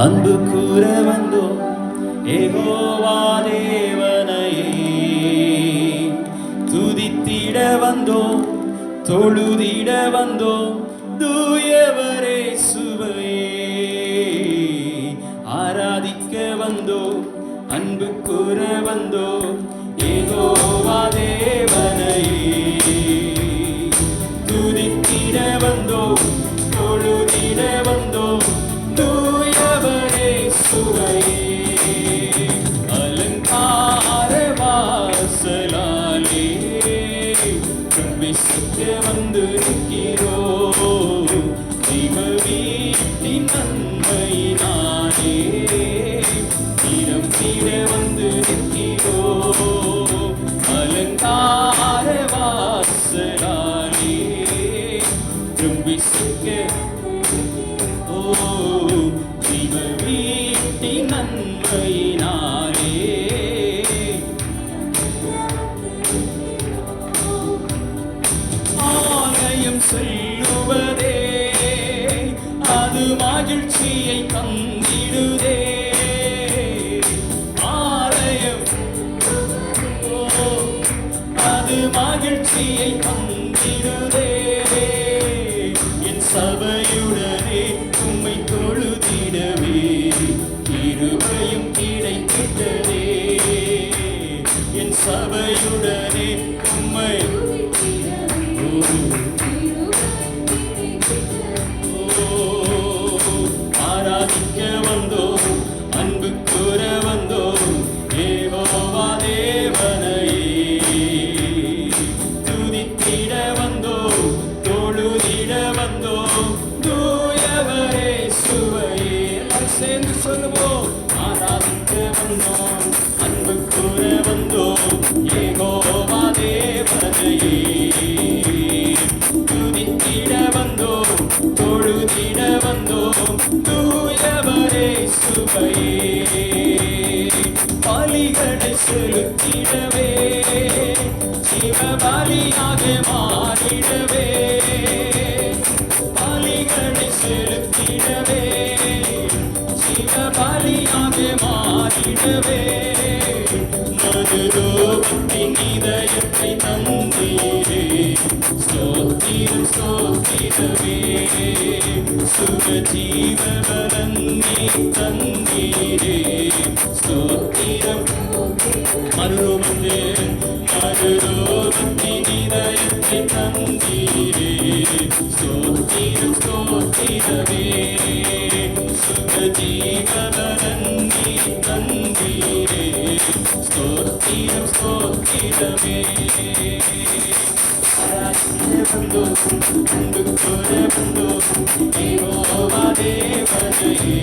அன்பு கூற வந்தோம் யெகோவா தேவனையே, துதித்திட வந்தோம் தொழுதிட வந்தோம் தூயவரே சுவையே, ஆராதிக்க வந்தோம் அன்பு கூற வந்தோம் யெகோவா தேவனையே, துதித்திட வந்தோம் தொழுதிட வந்தோம் தூயவரே சுவையே, அலங்கார வாசலாலே பிரவேசிக்க வந்து நிற்கிறோம், தெய்வ வீட்டின் நன்மையினாலே நிரம்பிட வந்து நிற்கிறோம், அலங்கார வாசலாலே பிரவேசிக்க தெய்வ வீட்டின் நன்மையினாலே ஆலயம் செல்லுவதே அது மகிழ்ச்சியை தந்திடுதே, ஆலயம் அது மகிழ்ச்சியை தந்திடுதே, என் சபையுடனே உம்மை தொழுதிடவே கிருபையும் கிடைக்கிட்டதே, என் சபையுடனே உம்மை ஆராதிக்க வந்தோம் அன்பு கூற வந்தோம் யெகோவா தேவனையே, துதித்திட வந்தோம் தொழுதிட வந்தோம் தூயவரே சுவையே, சேர்ந்து சொல்லுவோம் ஆராதிக்க வந்தோம் அன்பு கூற வந்தோம் யெகோவா தேவனையே, துதித்திட வந்தோம் தொழுதிட வந்தோம் தூயவரே சுவையே, பலிகளை செலுத்திடவே சிவபலியாக மாறிடவே, பலிகளை செலுத்திடவே சிவபலியாக மாறிடவே, மதுரோகத்தின் இதயத்தை தந்தீரே ஸ்தோத்திரம் ஸ்தோத்திரமே, சுகஜீவபலன்னே தந்தீரே ஸ்தோத்திரம், மதுரோகத்தின் இதயத்தை தந்தீரே ஸ்தோத்திரம் ஸ்தோத்திரமே, சுகஜீவபலன்னே தந்தீரே ஸ்தோத்திரம் ஸ்தோத்திரமே, வந்தோம் அன்பு கூற வந்தோம் யெகோவா தேவனையே,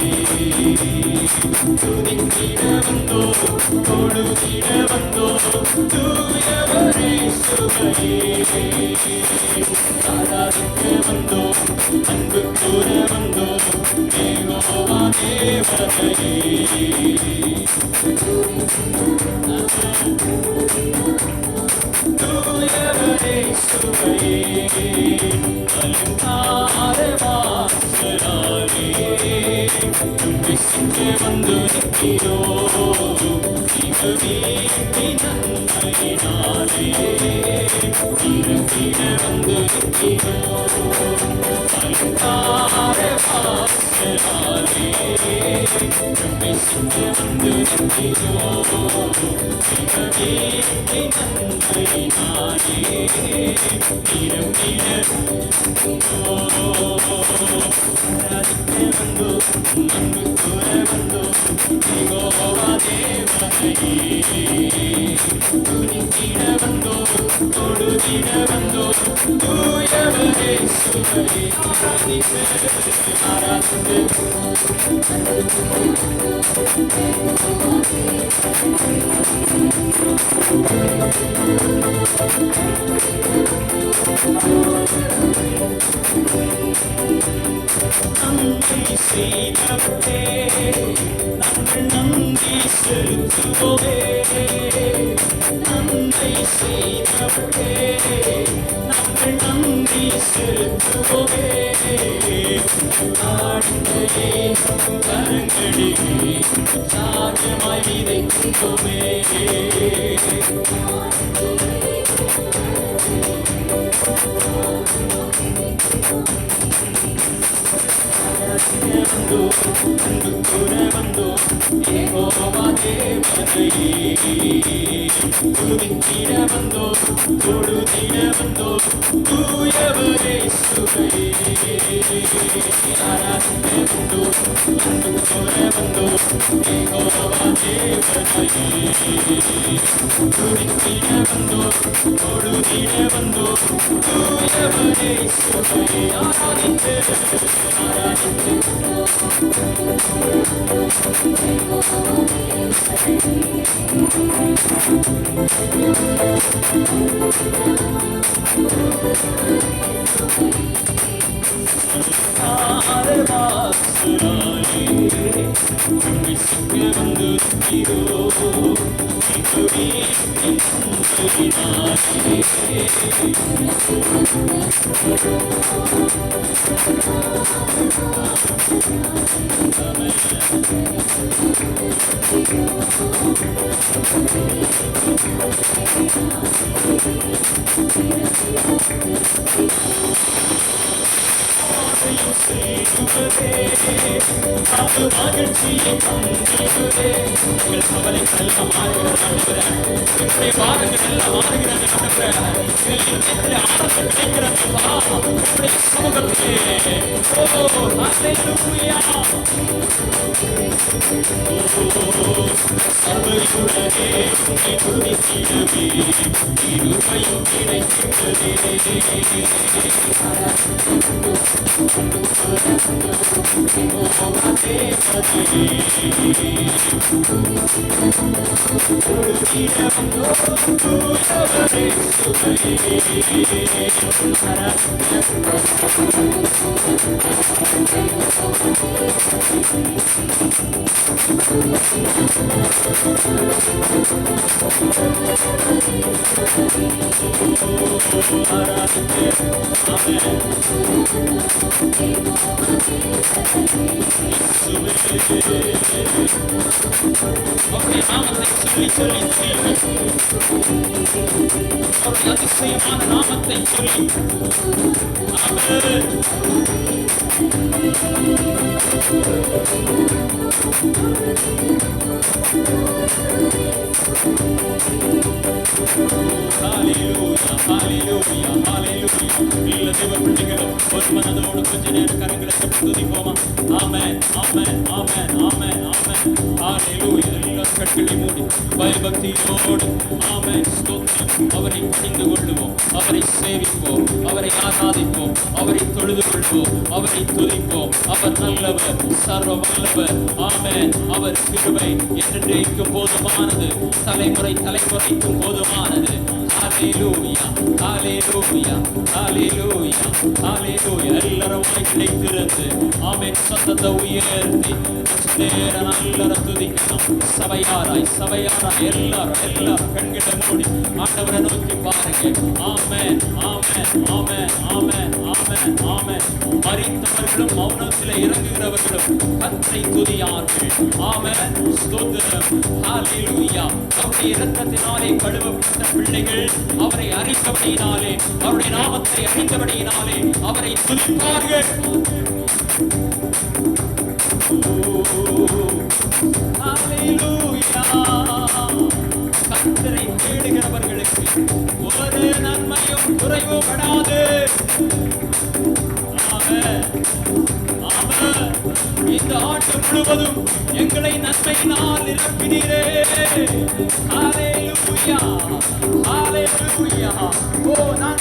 துதித்திட வந்தோம் தொழுதிட வந்தோம் தூயவரே சுவையே, ஆராதிக்க வந்தோம் அன்பு கூற வந்தோம் யெகோவா தேவனையே, தூயவரே சுவையே, அலங்கார வாசலாலே பிரவேசிக்க வந்து நிற்கிறோம், தெய்வ வீட்டின் நன்மையினாலே நிரம்பிட வந்து நிற்கிறோம், அலங்கார வாசலாலே பிரவேசிக்க வந்து நிற்கிறோம், தெய்வ வீட்டின் நன்மையினாலே நிரம்பிட ஆராதிக்க வந்தோம் அன்பு கூற வந்தோம் யெகோவா தேவனையே, துதித்திட வந்தோம் தொழுதிட வந்தோம் தூயவரே சுவையே, ஆராதிக்க நன்மை செய்தவரே நாங்கள் நன்றி செலுத்துவோமே. நன்மை செய்தவரே நாங்கள் நன்றி செலுத்துவோமே. ஆடுங்களே கரங்களிலே சாதமாய் விதைக்குவோமே. ಬಂದು ಅಂದು ಕೂಡ ಬಂದು ಯೆಹೋವ ದೇವನೇ ತುದಿತ್ತಿರ ಬಂದು ತೊಡುತ್ತಿರ ಬಂದು ತೂಯವರೇ ಸುರೇ ಆರಾಧನೆ ಬಂದು ಅಂದು ಕೂಡ ಬಂದು ಯೆಹೋವ ದೇವನೇ ತುದಿತ್ತಿರ ಬಂದು ತೊಡುತ್ತಿರ ಬಂದು ತೂಯವರೇ ಸುರೇ ಆರಾಧಿತೆ அது மகிழ்ச்சியை தந்திடுவே. எங்கள் கவலைகள் எல்லாம் மாறுகிறது எங்களுடைய பாரங்கள் எல்லாம் மாறுகிறது எங்களுடைய ஆனந்தம் கிடைக்கிறது உங்களுடைய சமூகத்திலே. ஓ ஹல்லேலூயா. சபையுடனே உன்னை துதித்திடவே இருமையும் கிடைக்கின்றதே. அவருடைய நாமத்தை சொல்லி சொல்லி அவருடைய அதிசயமான நாமத்தை சொல்லி ஒரு மனதோடு கொஞ்ச நேரம் கரங்களை துதிப்போமா. ஆமென் ஆமென் ஆமென் ஆமென் ஆமென் ஹல்லேலூயா. எல்லாரும் கண்களை மூடி பயபக்தியோடு ஆமென் ஸ்தோத்திரம் அவரை பணிந்து கொள்ளுவோம், அவரை சேவிப்போம், அவரை ஆராதிப்போம், அவரை தொழுது கொள்வோம், அவரை துதிப்போம். அவர் நல்லவர், சர்வ வல்லவர். ஆமென். அவர் கிருபை என்றென்றைக்கும் போதுமானது, தலைமுறை தலைமுறைக்கும் போதுமானது. ஹல்லேலூயா ஹல்லேலூயா ஹல்லேலூயா ஹல்லேலூயா. எல்லாரும் கிடைத்திருந்து ஆமென் சத்தத்தை உயர்த்தி நேரம் எல்லாரும் துதிக்கணும். சபையாராய் சபையாராய் எல்லாரும் எல்லாரும் கண்களை மூடி ஆண்டவரை நோக்கி பாருங்க. ஆமென் ஆமென் ஆமென் ஆமென் ஆமென் ஆமென். மரித்தவர்களும் மௌனத்தில் இறங்குகிறவர்களும் கர்த்தரை துதியார்கள். ஆமென் ஸ்தோத்திரம் ஹல்லேலூயா. அவருடைய இரத்தத்தினாலே கழுவப்பட்ட பிள்ளைகள் அவரை அறிந்தபடியினாலே, அவருடைய நாமத்தை அறிந்தபடியினாலே அவரை துதிப்பார்கள். ஹல்லேலூயா. கர்த்தரை தேடுகிறவர்களுக்கு ஒரு நன்மையும் குறைவுபடாது. ஆமென் ஆமென். இந்த ஆண்டு முழுவதும் எங்களை நன்மையினால் நிரப்பினீரே. ஹல்லேலூயா ஹல்லேலூயா. ஓ நான்